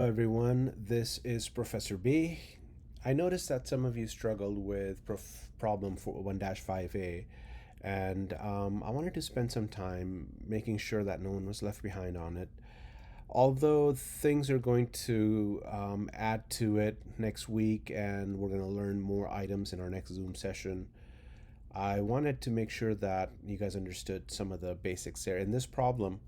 Everyone, this is Professor B. I noticed that some of you struggled with problem for 1-5A, and I wanted to spend some time making sure that no one was left behind on it. Although things are going to add to it next week, and we're going to learn more items in our next Zoom session, I wanted to make sure that you guys understood some of the basics there. In this problem,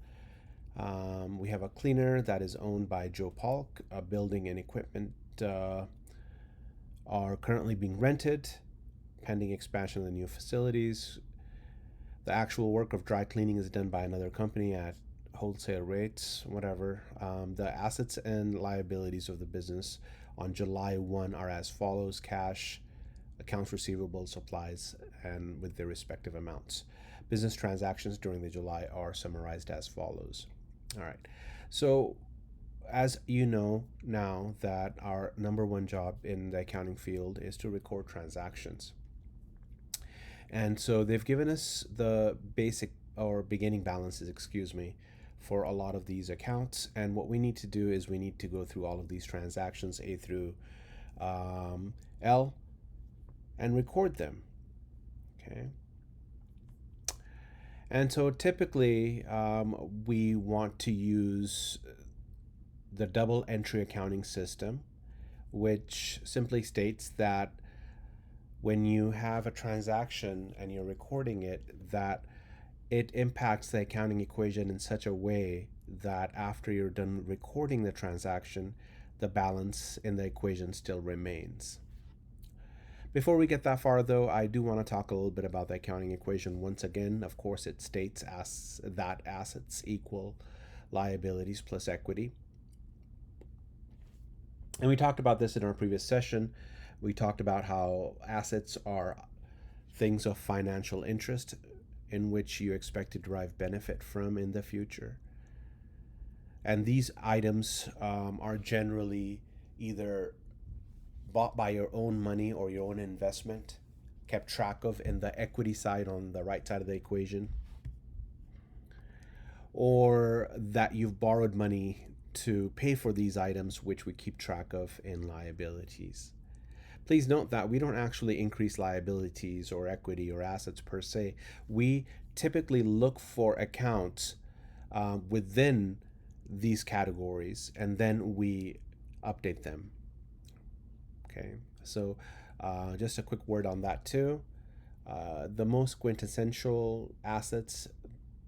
we have a cleaner that is owned by Joe Polk. A building and equipment are currently being rented, pending expansion of the new facilities. The actual work of dry cleaning is done by another company at wholesale rates, whatever. The assets and liabilities of the business on July 1 are as follows: cash, accounts receivable, supplies, and with their respective amounts. Business transactions during the July are summarized as follows. All right. So, as you know now, that our number one job in the accounting field is to record transactions. And so they've given us the basic or beginning balances, excuse me, for a lot of these accounts. And what we need to do is we need to go through all of these transactions, A through L, and record them. Okay. And so typically, we want to use the double entry accounting system, which simply states that when you have a transaction and you're recording it, that it impacts the accounting equation in such a way that after you're done recording the transaction, the balance in the equation still remains. Before we get that far, though, I do want to talk a little bit about the accounting equation once again. Of course, it states that assets equal liabilities plus equity. And we talked about this in our previous session. We talked about how assets are things of financial interest in which you expect to derive benefit from in the future. And these items are generally either bought by your own money or your own investment, kept track of in the equity side on the right side of the equation, or that you've borrowed money to pay for these items, which we keep track of in liabilities. Please note that we don't actually increase liabilities or equity or assets per se. We typically look for accounts within these categories and then we update them. Okay, so just a quick word on that too. The most quintessential assets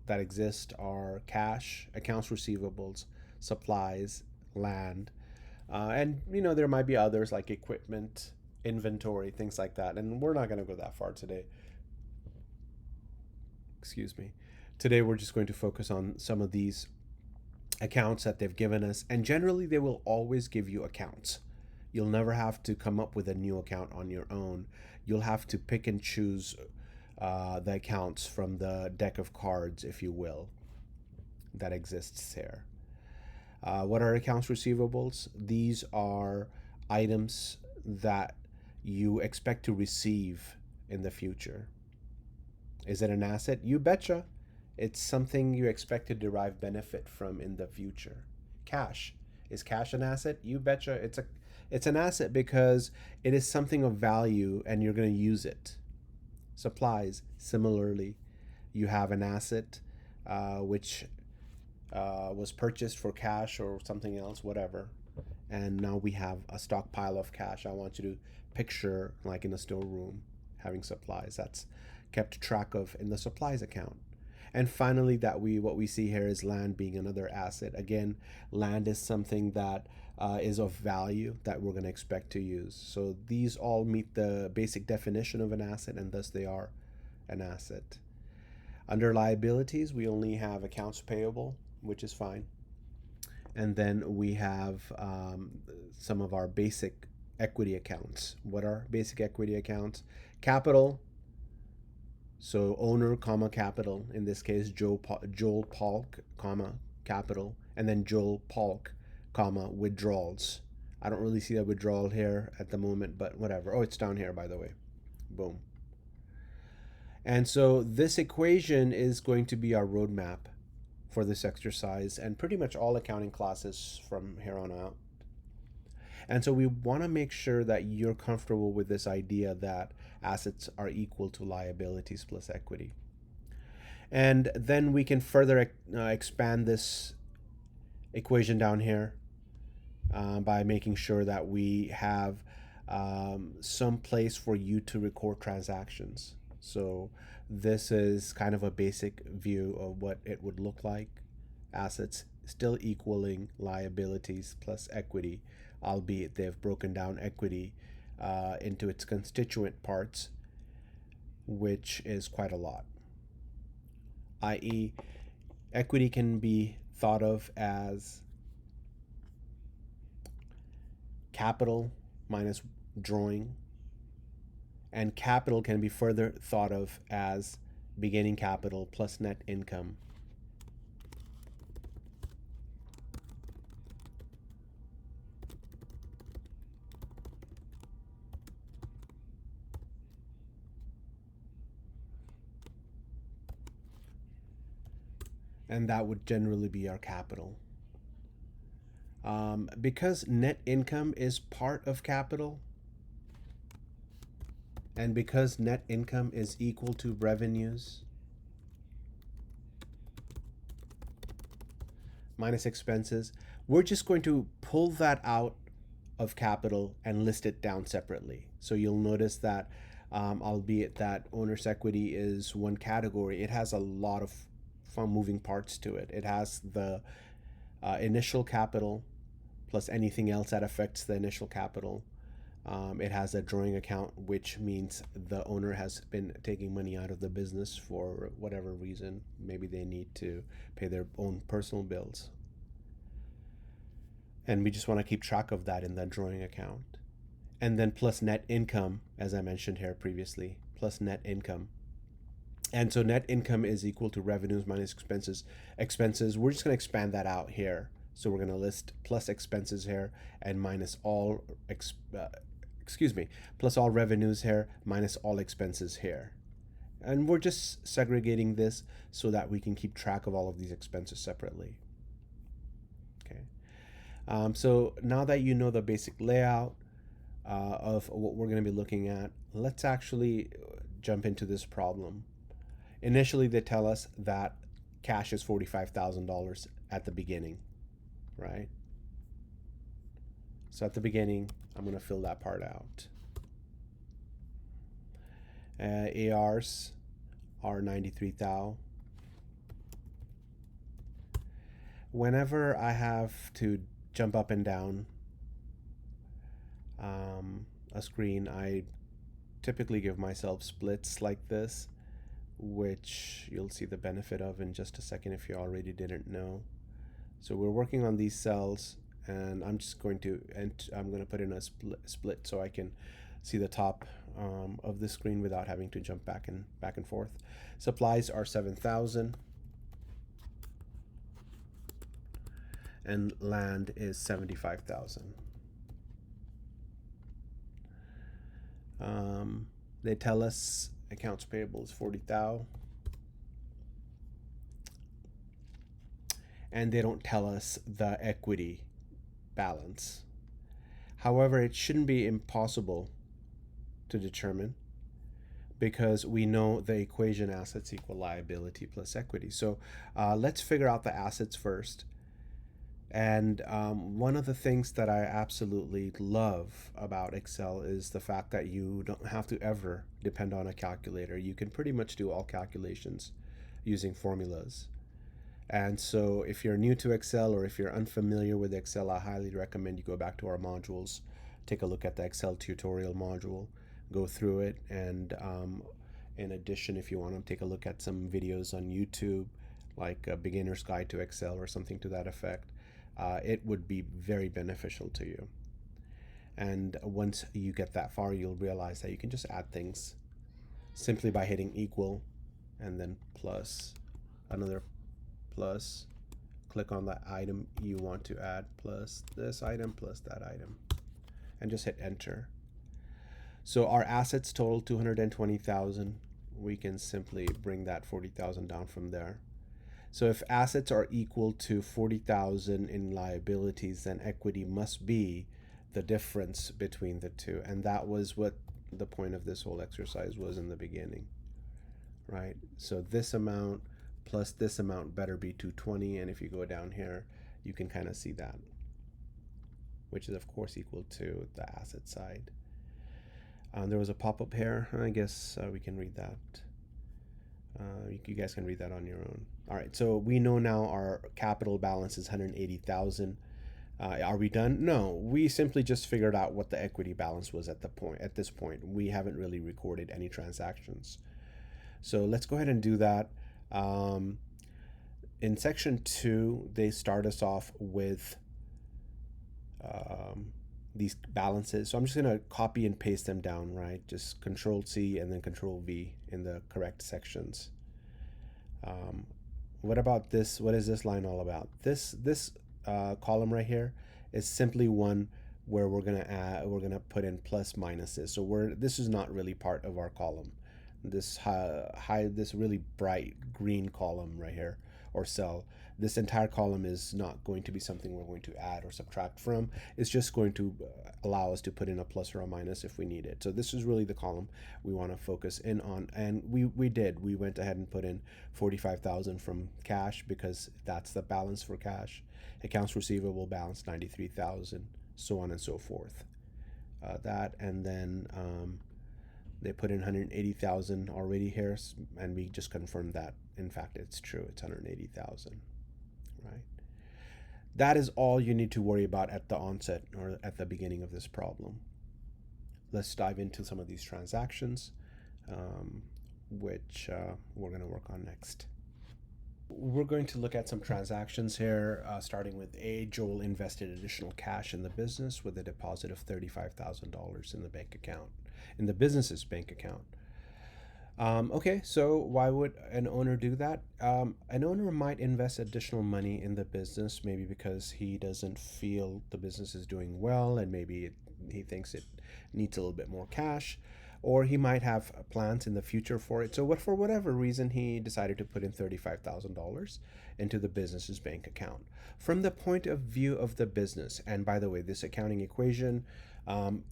that exist are cash, accounts receivables, supplies, land, and there might be others like equipment, inventory, things like that. And we're not going to go that far today. Excuse me. Today we're just going to focus on some of these accounts that they've given us, and generally they will always give you accounts. You'll never have to come up with a new account on your own. You'll have to pick and choose the accounts from the deck of cards, if you will, that exists there. What are accounts receivables? These are items that you expect to receive in the future. Is it an asset? You betcha. It's something you expect to derive benefit from in the future. Cash. Is cash an asset? You betcha. It's an asset because it is something of value and you're going to use it. Supplies, similarly, you have an asset which was purchased for cash or something else, whatever. And now we have a stockpile of cash. I want you to picture like in a storeroom having supplies. That's kept track of in the supplies account. And finally, what we see here is land being another asset. Again, land is something that is of value that we're going to expect to use. So these all meet the basic definition of an asset, and thus they are an asset. Under liabilities, we only have accounts payable, which is fine. And then we have some of our basic equity accounts. What are basic equity accounts? Capital. So owner, comma, capital. In this case, Joel Polk, comma, capital. And then Joel Polk, comma, withdrawals. I don't really see that withdrawal here at the moment, but whatever. Oh, it's down here, by the way. Boom. And so this equation is going to be our roadmap for this exercise and pretty much all accounting classes from here on out. And so we want to make sure that you're comfortable with this idea that assets are equal to liabilities plus equity. And then we can further expand this equation down here by making sure that we have some place for you to record transactions. So this is kind of a basic view of what it would look like. Assets still equaling liabilities plus equity, albeit they've broken down equity into its constituent parts, which is quite a lot. I.e., equity can be thought of as capital minus drawing, and capital can be further thought of as beginning capital plus net income. And that would generally be our capital. Because net income is part of capital, and because net income is equal to revenues minus expenses, we're just going to pull that out of capital and list it down separately. So you'll notice that, albeit that owner's equity is one category, it has a lot of fun moving parts to it. It has the initial capital plus anything else that affects the initial capital. It has a drawing account, which means the owner has been taking money out of the business for whatever reason. Maybe they need to pay their own personal bills. And we just want to keep track of that in that drawing account. And then plus net income, as I mentioned here previously, plus net income. And so net income is equal to revenues minus expenses. We're just going to expand that out here. So we're going to list plus expenses here and minus all, plus all revenues here minus all expenses here. And we're just segregating this so that we can keep track of all of these expenses separately. Okay. So now that you know the basic layout of what we're going to be looking at, let's actually jump into this problem. Initially, they tell us that cash is $45,000 at the beginning, right? So at the beginning, I'm going to fill that part out. ARs are 93,000. Whenever I have to jump up and down a screen, I typically give myself splits like this, which you'll see the benefit of in just a second if you already didn't know. So we're working on these cells, and I'm just going to put in a split so I can see the top of the screen without having to jump back and forth. Supplies are 7,000, and land is 75,000. They tell us accounts payable is 40,000, and they don't tell us the equity balance. However, it shouldn't be impossible to determine because we know the equation assets equal liability plus equity. So let's figure out the assets first. And one of the things that I absolutely love about Excel is the fact that you don't have to ever depend on a calculator. You can pretty much do all calculations using formulas. And so if you're new to Excel or if you're unfamiliar with Excel, I highly recommend you go back to our modules, take a look at the Excel tutorial module, go through it. And in addition, if you want to take a look at some videos on YouTube, like a beginner's guide to Excel or something to that effect, it would be very beneficial to you. And once you get that far, you'll realize that you can just add things simply by hitting equal and then plus, another plus, click on the item you want to add, plus this item, plus that item, and just hit enter. So our assets total 220,000. We can simply bring that 40,000 down from there. So if assets are equal to 40,000 in liabilities, then equity must be the difference between the two. And that was what the point of this whole exercise was in the beginning, right? So this amount plus this amount better be 220. And if you go down here, you can kind of see that, which is of course equal to the asset side. There was a pop-up here. I guess we can read that. You guys can read that on your own. All right, so we know now our capital balance is 180,000. Are we done? No, we simply just figured out what the equity balance was at this point. We haven't really recorded any transactions. So let's go ahead and do that. In section 2, they start us off with these balances. So I'm just going to copy and paste them down, right? Just Control C and then Control V in the correct sections. What about this? What is this line all about? This column right here is simply one where we're gonna put in plus minuses. So this is not really part of our column. This this really bright green column right here, or cell, this entire column is not going to be something we're going to add or subtract from. It's just going to allow us to put in a plus or a minus if we need it. So this is really the column we want to focus in on, and we went ahead and put in 45,000 from cash because that's the balance for cash. Accounts receivable balance 93,000, so on and so forth. That, and then they put in 180,000 already here, and we just confirmed that in fact it's true. It's 180,000, right? That is all you need to worry about at the onset or at the beginning of this problem. Let's dive into some of these transactions, which we're going to work on next. We're going to look at some transactions here, starting with A. Joel invested additional cash in the business with a deposit of $35,000 in the bank account, in the business's bank account. Okay, so why would an owner do that? An owner might invest additional money in the business, maybe because he doesn't feel the business is doing well, and maybe he thinks it needs a little bit more cash, or he might have plans in the future for it. So for whatever reason, he decided to put in $35,000 into the business's bank account. From the point of view of the business, and by the way, this accounting equation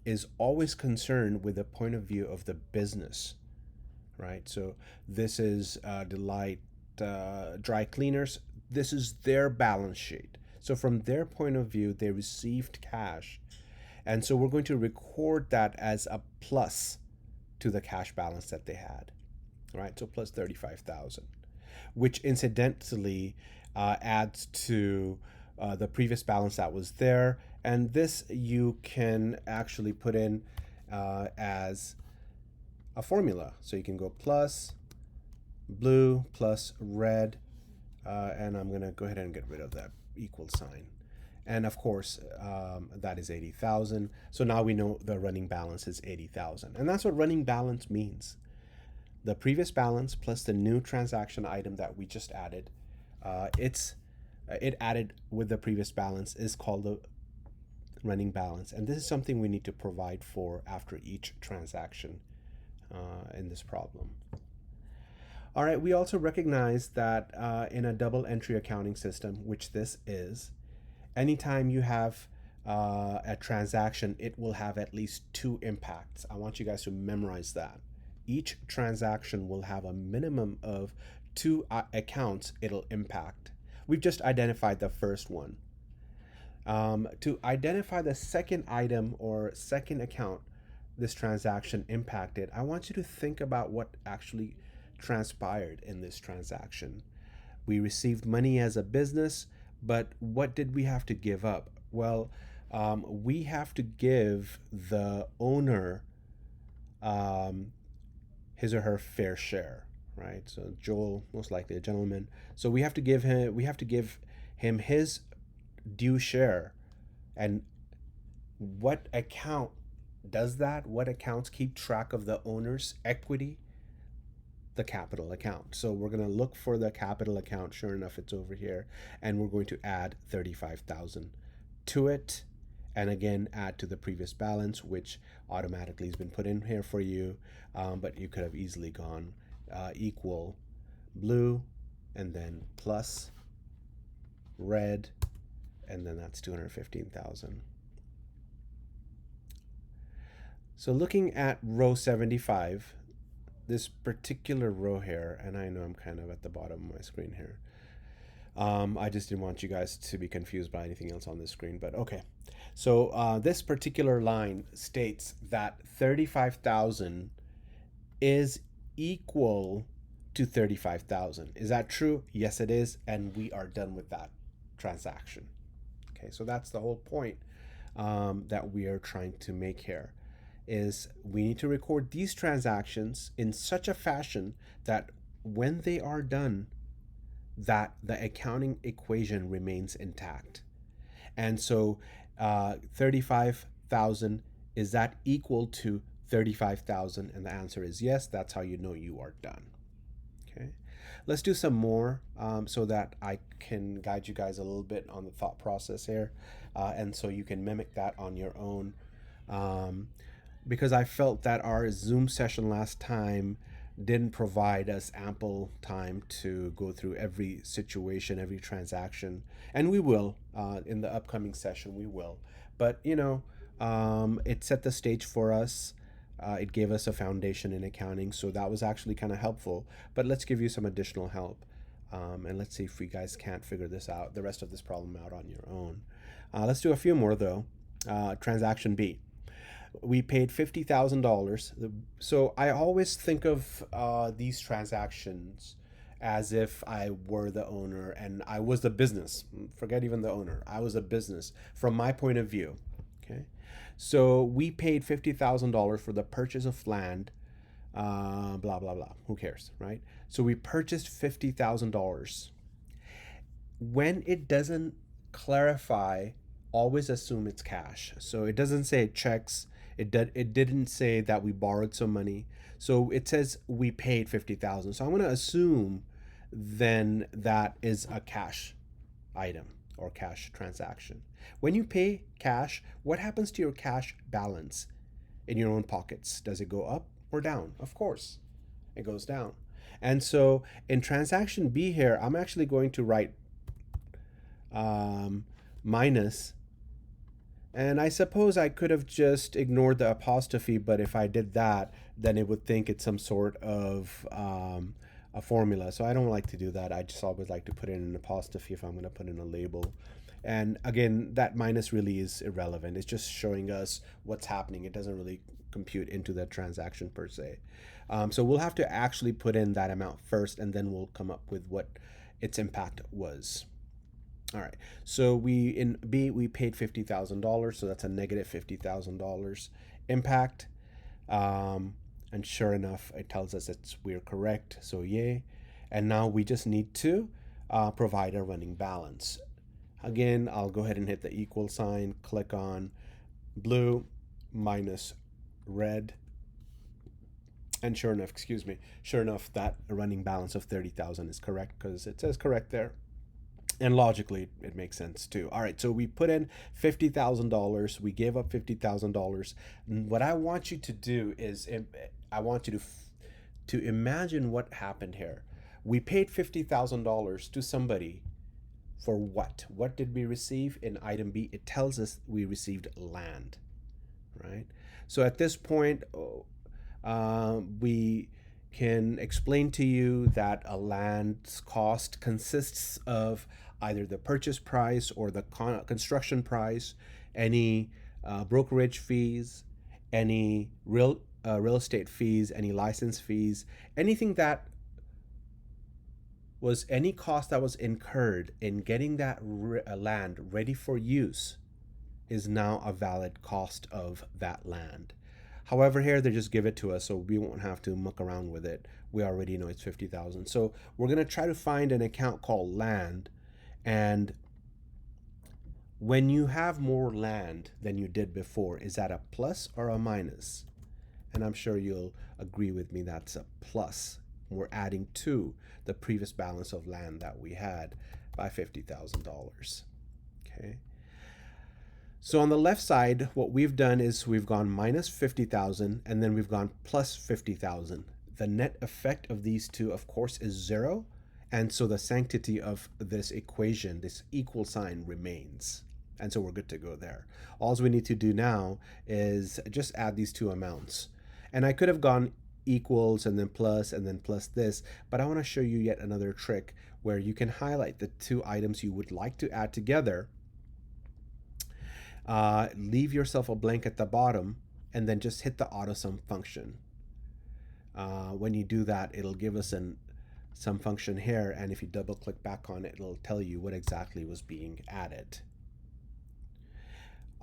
is always concerned with the point of view of the business, right? So this is Delight Dry Cleaners. This is their balance sheet. So from their point of view, they received cash. And so we're going to record that as a plus to the cash balance that they had, right? So plus 35,000, which incidentally adds to the previous balance that was there. And this you can actually put in as a formula. So you can go plus blue plus red, and I'm going to go ahead and get rid of that equal sign. And of course, that is 80,000. So now we know the running balance is 80,000. And that's what running balance means. The previous balance plus the new transaction item that we just added, it added with the previous balance is called the running balance. And this is something we need to provide for after each transaction in this problem. All right, we also recognize that in a double entry accounting system, which this is, anytime you have a transaction, it will have at least two impacts. I want you guys to memorize that. Each transaction will have a minimum of two accounts it'll impact. We've just identified the first one. To identify the second item or second account this transaction impacted, I want you to think about what actually transpired in this transaction. We received money as a business, but what did we have to give up? Well, we have to give the owner his or her fair share, right? So Joel, most likely a gentleman. So we have to give him his due share. And what account does that? What accounts keep track of the owner's equity? The capital account. So we're going to look for the capital account. Sure enough, it's over here, and we're going to add 35,000 to it, and again add to the previous balance, which automatically has been put in here for you, but you could have easily gone equal blue and then plus red, and then that's 215,000. So looking at row 75, this particular row here, and I know I'm kind of at the bottom of my screen here. I just didn't want you guys to be confused by anything else on this screen, but okay. So this particular line states that 35,000 is equal to 35,000. Is that true? Yes, it is, and we are done with that transaction. Okay, so that's the whole point that we are trying to make here, is we need to record these transactions in such a fashion that when they are done, that the accounting equation remains intact. And so 35,000, is that equal to 35,000? And the answer is yes. That's how you know you are done. Okay, let's do some more so that I can guide you guys a little bit on the thought process here, and so you can mimic that on your own. Because I felt that our Zoom session last time didn't provide us ample time to go through every situation, every transaction, and we will in the upcoming session. We will, but it set the stage for us. It gave us a foundation in accounting, so that was actually kind of helpful. But let's give you some additional help, and let's see if you guys can't figure this out, the rest of this problem out on your own. Let's do a few more though. Transaction B. We paid $50,000. So I always think of these transactions as if I were the owner and I was the business. Forget even the owner. I was a business from my point of view. Okay. So we paid $50,000 for the purchase of land, blah, blah, blah. Who cares, right? So we purchased $50,000. When it doesn't clarify, always assume it's cash. So it doesn't say checks. It didn't say that we borrowed some money. So it says we paid 50,000. So I'm going to assume then that is a cash item or cash transaction. When you pay cash, what happens to your cash balance in your own pockets? Does it go up or down? Of course, it goes down. And so in transaction B here, I'm actually going to write minus. And I suppose I could have just ignored the apostrophe, but if I did that, then it would think it's some sort of a formula. So I don't like to do that. I just always like to put in an apostrophe if I'm going to put in a label. And again, that minus really is irrelevant. It's just showing us what's happening. It doesn't really compute into the transaction per se. So we'll have to actually put in that amount first, and then we'll come up with what its impact was. All right, so in B, we paid $50,000, so that's a negative $50,000 impact. And sure enough, it tells us we're correct, so yay. And now we just need to provide a running balance. Again, I'll go ahead and hit the equal sign, click on blue minus red. And sure enough, that running balance of 30,000 is correct because it says correct there. And logically, it makes sense too. All right, so we put in $50,000. We gave up $50,000. What I want you to do is, I want you to imagine what happened here. We paid $50,000 to somebody for what? What did we receive in item B? It tells us we received land, right? So at this point, we can explain to you that a land's cost consists of either the purchase price or the construction price, any brokerage fees, any real estate fees, any license fees, anything that was any cost that was incurred in getting that land ready for use is now a valid cost of that land. However, here they just give it to us, so we won't have to muck around with it. We already know it's 50,000. So we're going to try to find an account called land. And when you have more land than you did before, is that a plus or a minus? And I'm sure you'll agree with me that's a plus. We're adding to the previous balance of land that we had by $50,000. Okay. So on the left side, what we've done is we've gone minus 50,000 and then we've gone plus 50,000. The net effect of these two, of course, is 0. And so the sanctity of this equation, this equal sign, remains And so we're good to go there. All we need to do now is just add these two amounts. And I could have gone equals and then plus this, but I want to show you yet another trick where you can highlight the two items you would like to add together, leave yourself a blank at the bottom, and then just hit the AutoSum function. When you do that, it'll give us some function here, and if you double click back on it, it'll tell you what exactly was being added.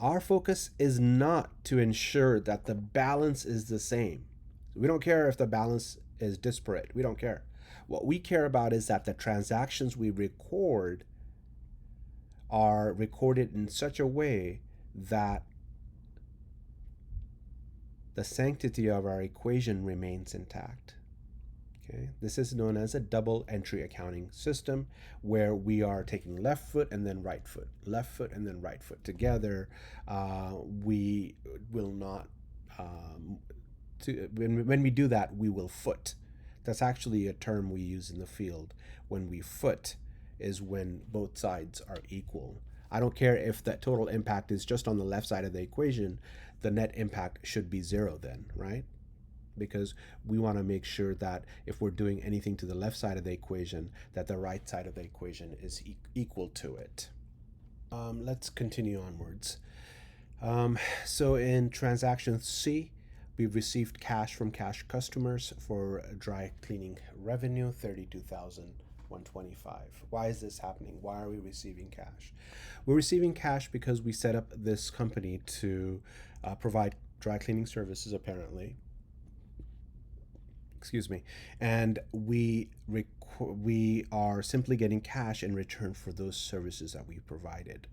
Our focus is not to ensure that the balance is the same. We don't care if the balance is disparate. We don't care. What we care about is that the transactions we record are recorded in such a way that the sanctity of our equation remains intact. Okay? This is known as a double entry accounting system, where we are taking left foot and then right foot, left foot and then right foot together. We will not, when we do that, we will foot. That's actually a term we use in the field. When we foot is when both sides are equal. I don't care if that total impact is just on the left side of the equation, the net impact should be zero then, right? Because we want to make sure that if we're doing anything to the left side of the equation, that the right side of the equation is equal to it. Let's continue onwards. So in transaction C, we've received cash from cash customers for dry cleaning revenue, $32,125. Why is this happening? Why are we receiving cash? We're receiving cash because we set up this company to provide dry cleaning services, apparently. Excuse me. And we are simply getting cash in return for those services that we provided,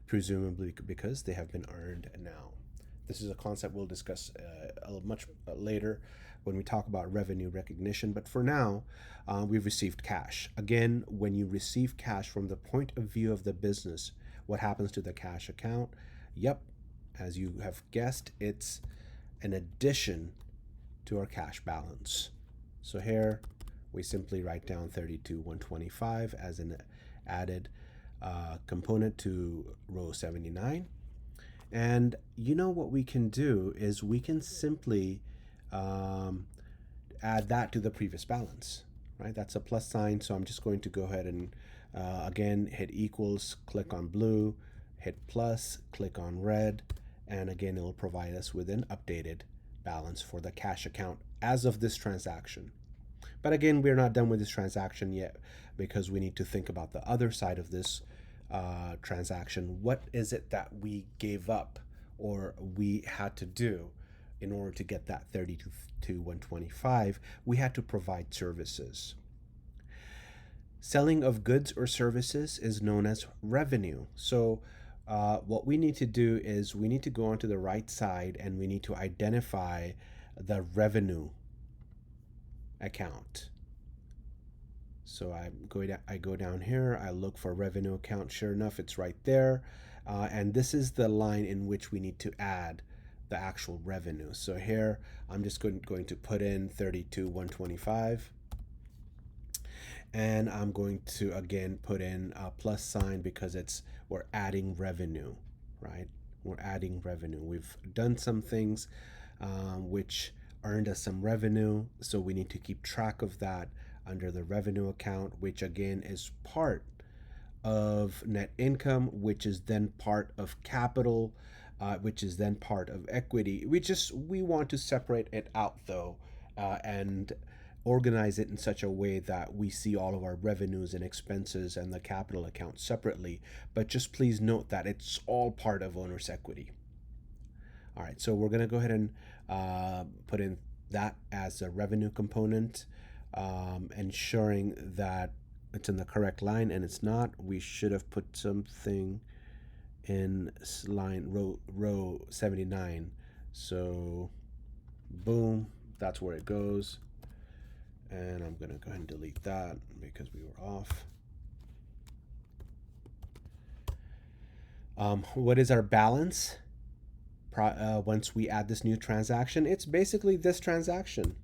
presumably because they have been earned now. This is a concept we'll discuss much later when we talk about revenue recognition. But for now, we've received cash. Again, when you receive cash from the point of view of the business, what happens to the cash account? Yep, as you have guessed, it's an addition to our cash balance. So here we simply write down 32,125 as an added component to row 79. And you know what we can do is we can simply add that to the previous balance, right? That's a plus sign, so I'm just going to go ahead and again hit equals, click on blue, hit plus, click on red, and again it will provide us with an updated balance for the cash account as of this transaction. But again, we're not done with this transaction yet, because we need to think about the other side of this transaction. What is it that we gave up or we had to do in order to get that 32,125? We had to provide services. Selling of goods or services is known as revenue. So what we need to do is we need to go onto the right side and we need to identify the revenue account. So I go down here, I look for revenue account. Sure enough, it's right there. And this is the line in which we need to add the actual revenue. So here, I'm just going to put in 32,125. And I'm going to, again, put in a plus sign because we're adding revenue, right? We're adding revenue. We've done some things which earned us some revenue. So we need to keep track of that under the revenue account, which again is part of net income, which is then part of capital, which is then part of equity. We want to separate it out though, and organize it in such a way that we see all of our revenues and expenses and the capital account separately. But just please note that it's all part of owner's equity. All right, so we're going to go ahead and put in that as a revenue component, ensuring that it's in the correct line, and it's not. We should have put something in row 79. So boom, that's where it goes. And I'm going to go ahead and delete that because we were off. What is our balance once we add this new transaction? It's basically this transaction,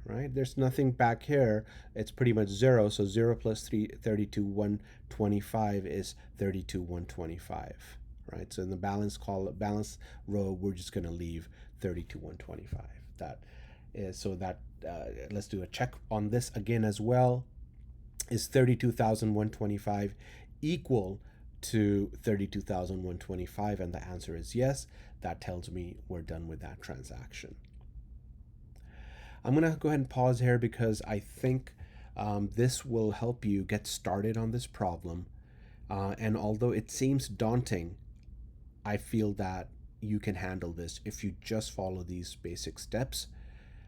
right? There's nothing back here. It's pretty much zero. So 0 plus 32,125 is 32,125. right? So in the balance row, we're just going to leave 32,125. That is so that let's do a check on this again as well. Is 32,125 equal to 32,125? And the answer is yes. That tells me we're done with that transaction. I'm going to go ahead and pause here because I think this will help you get started on this problem. And although it seems daunting, I feel that you can handle this if you just follow these basic steps.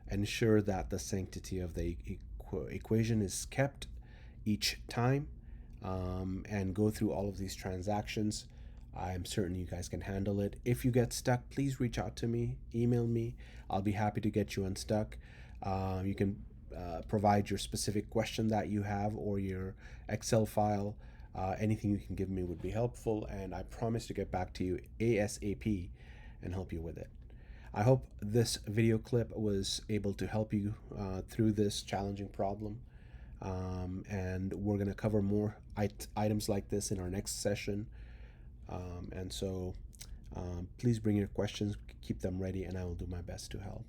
Ensure that the sanctity of the equation is kept each time, and go through all of these transactions. I'm certain you guys can handle it. If you get stuck, please reach out to me, email me. I'll be happy to get you unstuck. You can provide your specific question that you have or your Excel file. Anything you can give me would be helpful, and I promise to get back to you ASAP and help you with it. I hope this video clip was able to help you through this challenging problem. And we're going to cover more items like this in our next session. And so please bring your questions, keep them ready, and I will do my best to help.